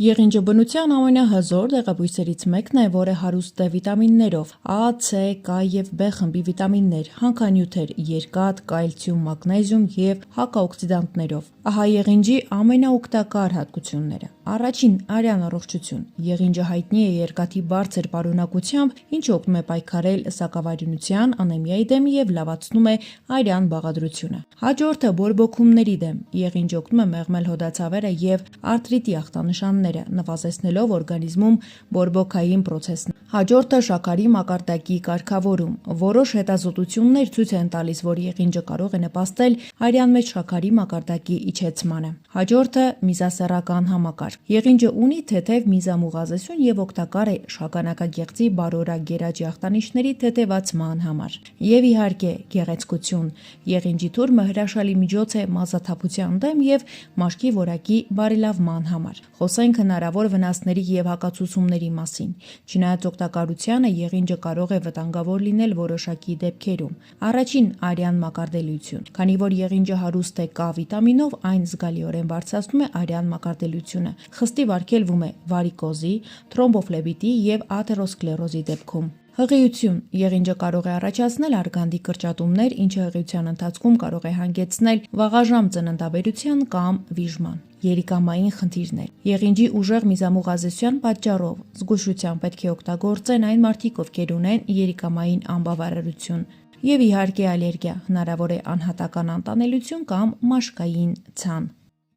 Եղինջը բնության ամենահզոր դեղաբույսերից մեկն է, որը հարուստ է վիտամիններով՝ A, C, K և B խմբի վիտամիններ, հանքանյութեր՝ երկաթ, կալցիում, մագնեզիում և հակաօքսիդանտներով։ Ահա եղինջի ամենաօգտակար հատկությունները։ Առաջին՝ արյան առողջություն։ Եղինջը հայտնի է երկաթի բարձր պարունակությամբ, ինչը օգնում է պայքարել սակավարյունության, անեմիայի դեմ և լավացնում է արյան բաղադրությունը։ Հաջորդը՝ բորբոքումների դեմ։ Եղինջը օգնում է մեղմել հոդացավերը և արթրիտի ախտանշանները, նվազեցնելով օրգանիզմում բորբոքային պրոցեսները։ Հաջորդը՝ շաքարի մակարդակի կարգավորում։ Որոշ հետազոտություններ ցույց են տալիս, որ եղինջը կարող է նպաստել արյան մեջ շաքարի մակարդակի իջեցմանը։ Հաջորդը՝ միզասեռական համակարգ։ Եղինջը ունի թեթև միզամուղազեսյուն և օգտակար է շագանակագեղձի բարորագերաջի ախտանիշների թեթևացման համար։ Եվ իհարկե, գեղեցկություն։ Եղինջի թուրմը հրաշալի միջոց է մազաթափության դեմ և մաշկի որակի բարելավման համար։ Խոսենք հնարավոր վնասների և հակացուցումների մասին։ Չնայած օգտակարությանը, եղինջը կարող է վտանգավոր լինել որոշակի դեպքերում։ Առաջին՝ արյան մակարդելիություն։ Քանի որ եղինջը հարուստ է K վիտամինով, այն զգալիորեն բարձրացնում է արյան մակարդելիությունը, խստիվ արգելվում է վարիկոզի, թրոմբոֆլեբիտի և աթերոսկլերոզի դեպքում։ Հղիություն։ Եղինջը կարող է առաջացնել արգանդի կրճատումներ, ինչը հղիության ընթացքում կարող է հանգեցնել վաղաժամ ծննդաբերության կամ վիժման։ Երիկամային խնդիրներ։ Եղինջի ուժեղ միզամուղազեսության պատճառով զգուշությամբ պետք է օգտագործեն այն մարդիկ, ովքեր ունեն երիկամային անբավարարություն։ Եվ իհարկե ալերգիա, հնարավոր է անհատական անտանելիություն կամ մաշկային ցան։